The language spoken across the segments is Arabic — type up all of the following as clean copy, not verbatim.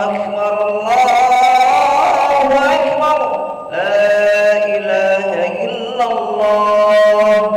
أكبر الله أكبر لا إله إلا الله.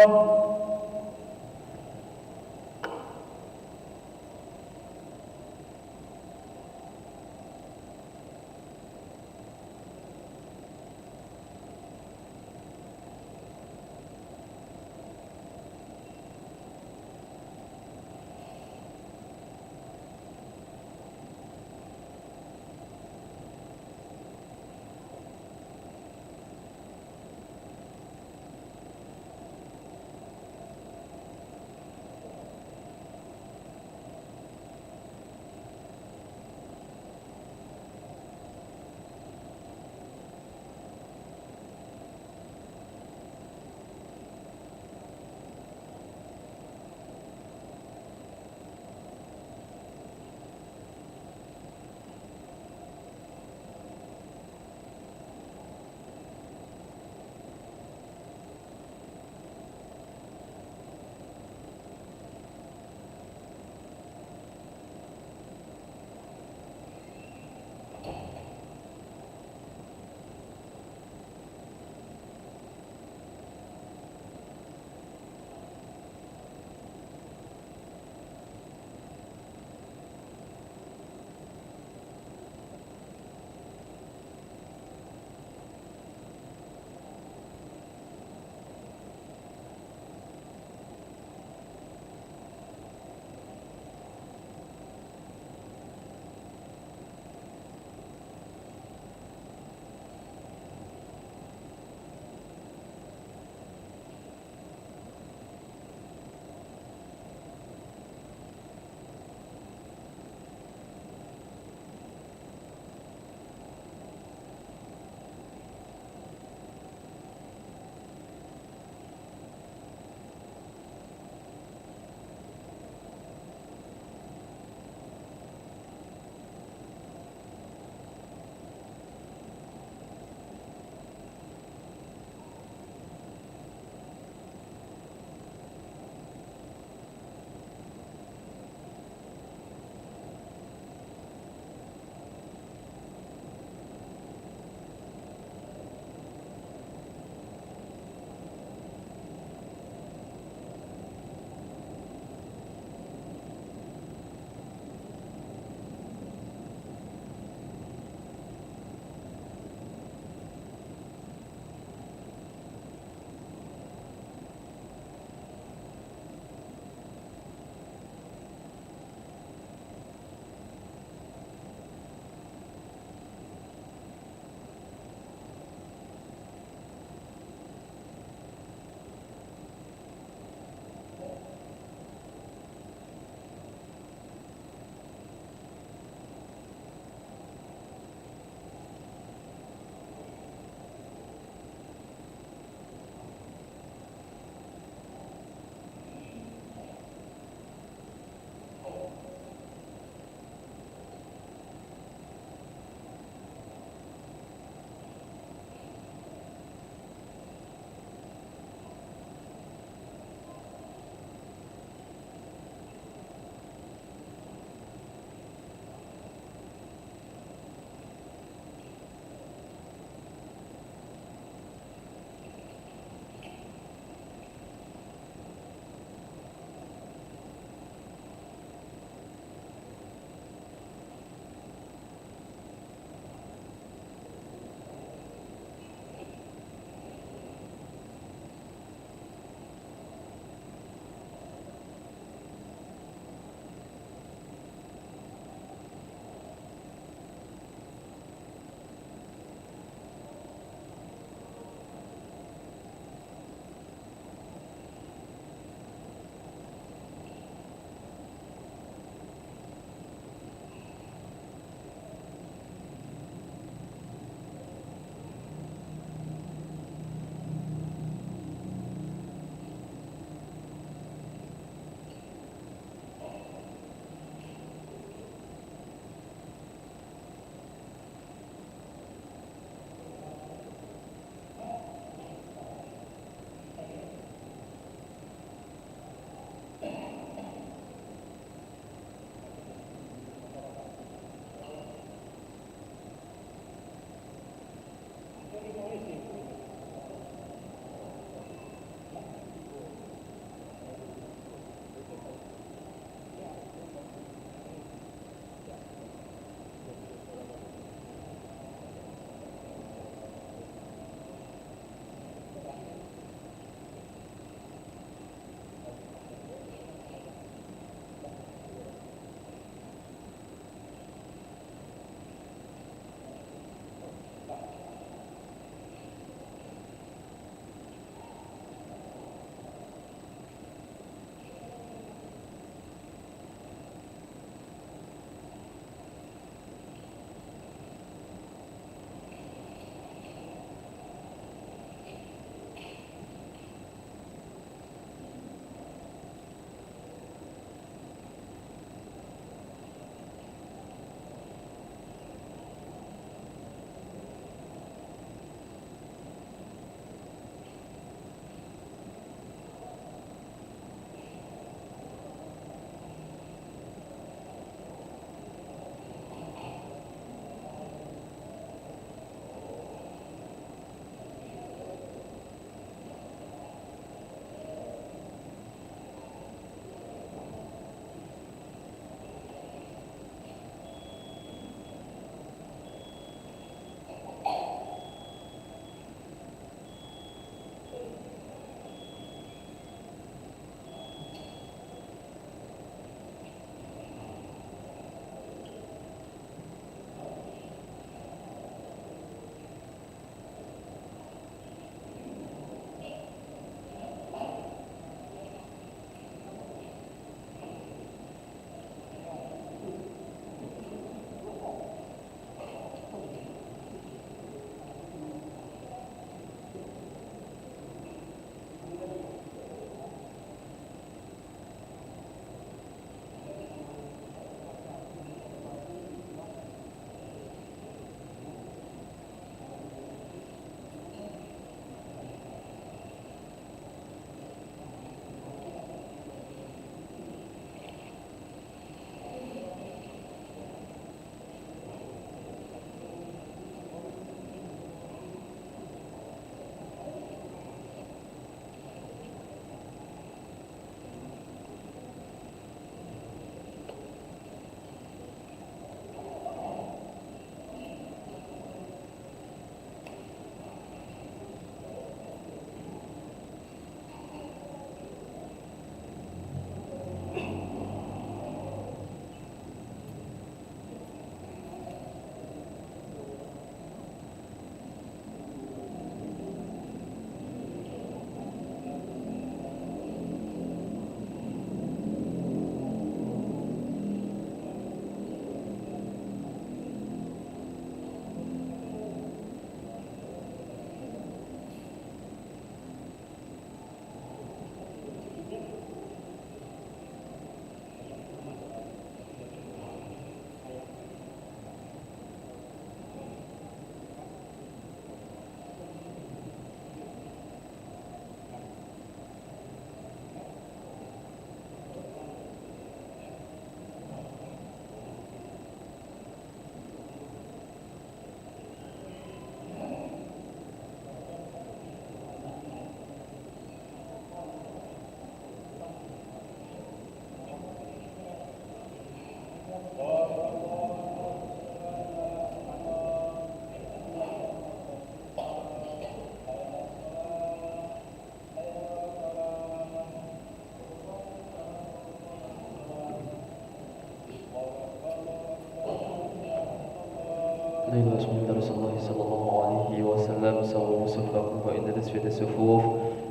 inilah dari Rasulullah sallallahu alaihi wasallam sawu sufafu wa inna tasfiyat as-sufuf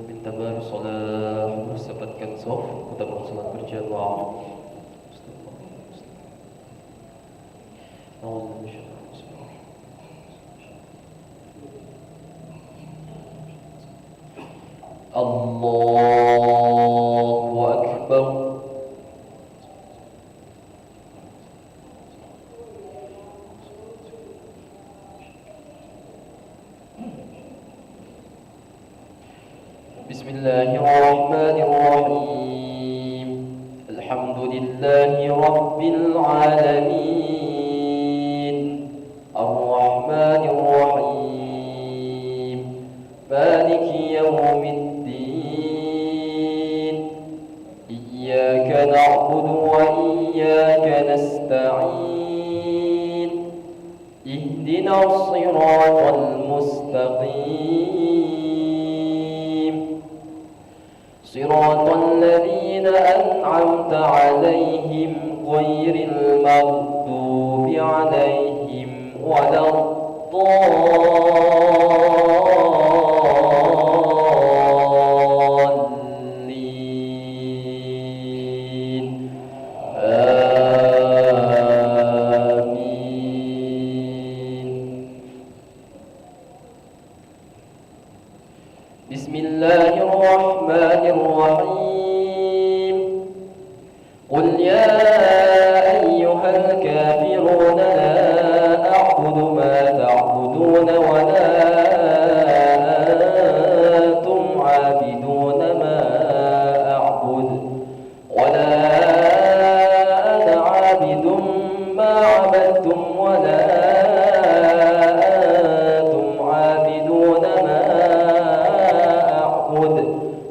min tabar salah bersabatkan saf kita bersolat berjamaah. Allahu Akbar. Bismillahirrahmanirrahim. Alhamdulillahi Rabbil alamin. Ar-Rahmanir Rahim. Maliki yawmiddin. Iyyaka na'budu wa iyyaka nasta'in. Ihdinas siratal mustaqim. Siratal ladzina an'amta 'alaihim ghairil maghdubi 'alaihim waladdallin. Amin. Bismillahirrahmanirrahim. Qul ya ayyuhal kafirun la a'budu ma ta'budun wa la antum 'abidun ma a'bud wa la ana 'abidun ma 'abadtum wa la antum 'abidun ma a'bud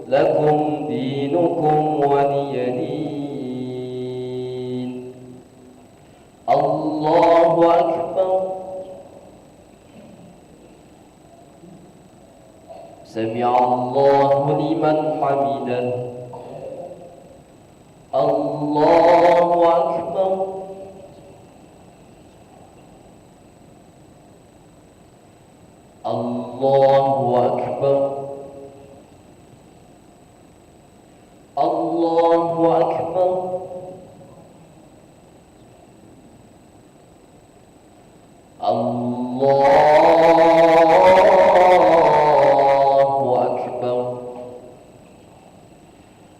lakum dinukum waliyadin. Allahu Akbar. Sami'allahu liman hamidah. Allahu Akbar. Allahu Akbar. Allahu Akbar. Allahu Akbar.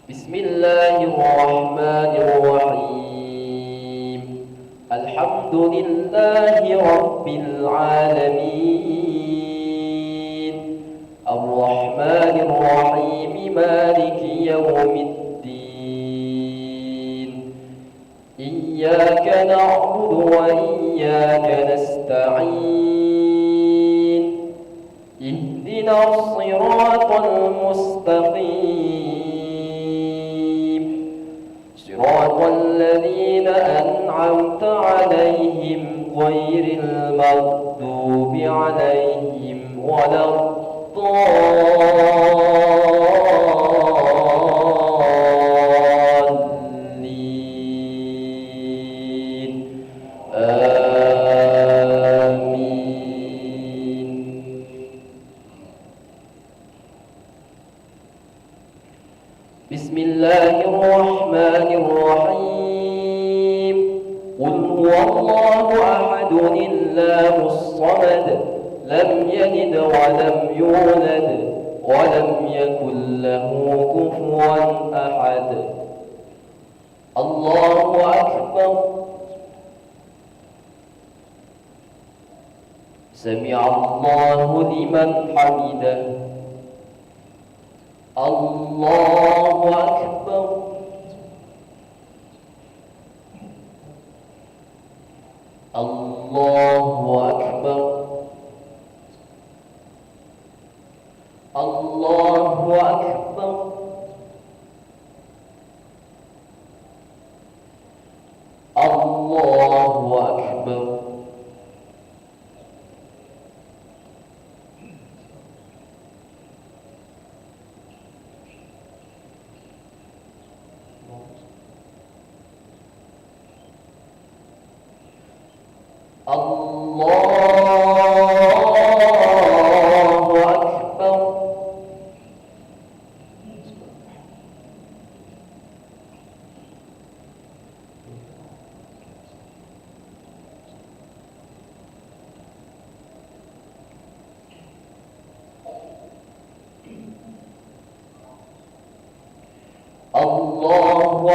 Bismillahirrahmanirrahim. Alhamdulillahi Rabbil alamin. Ar-Rahmanir Rahim. Maliki yawmiddin. Iyyaka na'budu wa iyyaka nasta'in. Ihdinas siratal mustaqim. Siratal ladzina an'amta 'alaihim ghairil maghdubi 'alaihim waladdallin. Amin. Bismillahirrahmanirrahim. Qul huwallahu ahadun illahus samad. Lam yalid wa lam yulad wa lam yakul lahu kufuwan ahad. Allahu Akbar. Sami'allahu liman hamidah. Allahu Akbar. Allahu Akbar. Allahu Akbar. Allahu Akbar. Allah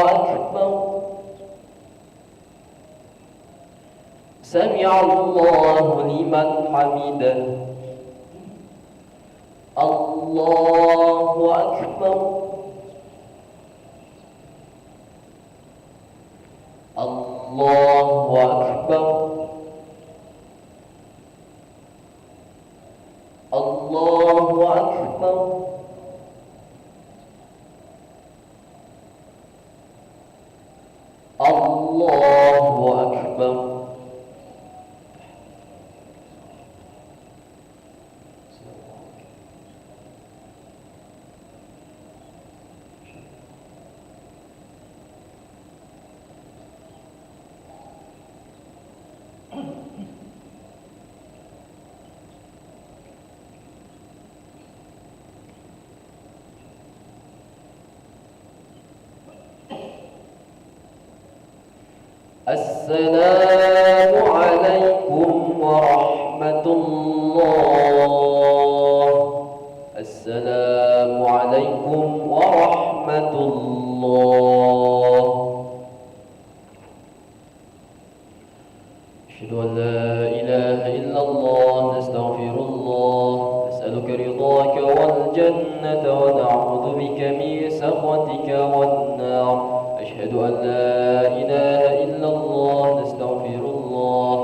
أكبر سمع الله لمن حمده الله أكبر الله أكبر الله أكبر الله أكبر السلام عليكم ورحمة الله السلام عليكم ورحمة الله أشهد أن لا إله إلا الله نستغفر الله نسألك رضاك والجنة ونعوذ بك من سخطك والنار أشهد أن لا إله إلا الله نستغفر الله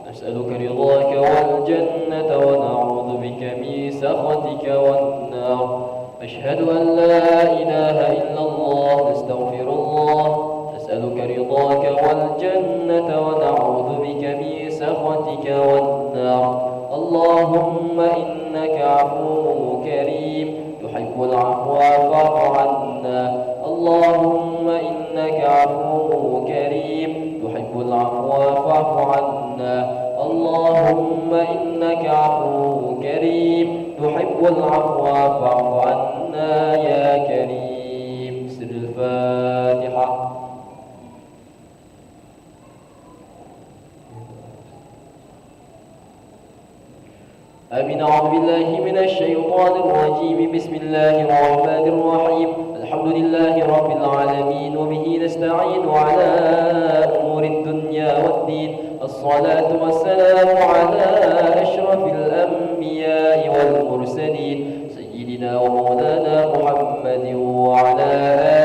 نسألك رضاك والجنة ونعوذ بك من سخطك والنار أشهد أن لا إله إلا الله نستغفر الله نسألك رضاك والجنة ونعوذ بك من سخطك والنار اللهم إنك عفو كريم تحب العفو فاعف عنا اللهم إنك عفو كريم تحب العفو فاعف عنا اللهم إنك عفو كريم تحب العفو فاعف عنا يا كريم سر الفاتحة آمين. أعوذ بالله من الشيطان الرجيم بسم الله الرحمن الرحيم الحمد لله رب العالمين وبه نستعين على أمور الدنيا والدين الصلاة والسلام على أشرف الأنبياء والمرسلين سيدنا ومولانا محمد وعلى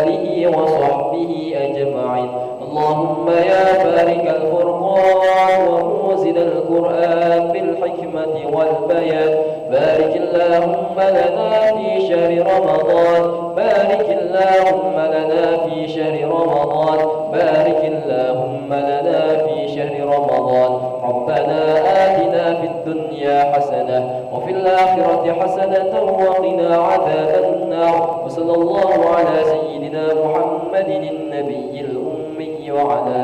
آله وصحبه أجمعين اللهم يا بارك الفرقان وموزن القرآن بالحكمة والبيان بارك اللهم لنا في شهر رمضان بارك اللهم لنا في شهر رمضان بارك اللهم لنا في شهر رمضان ربنا آتنا في الدنيا حسنة وفي الآخرة حسنة وقنا عذاب النار وصلى الله على سيدنا محمد النبي الأمي وعلى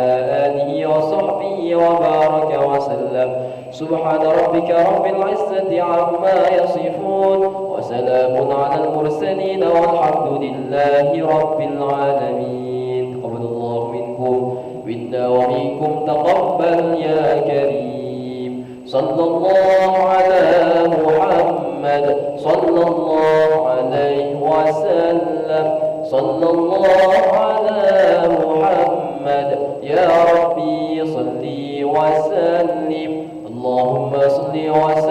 آله وصحبه وبارك وسلم سبحان ربك رب العزة عما يصفون وسلام على المرسلين والحمد لله رب العالمين تقبل الله منكم منا ومنكم تقبل يا كريم صلى الله على محمد صلى الله عليه وسلم صلى الله على محمد يا ربي صل وسلم اللهم صل وسلم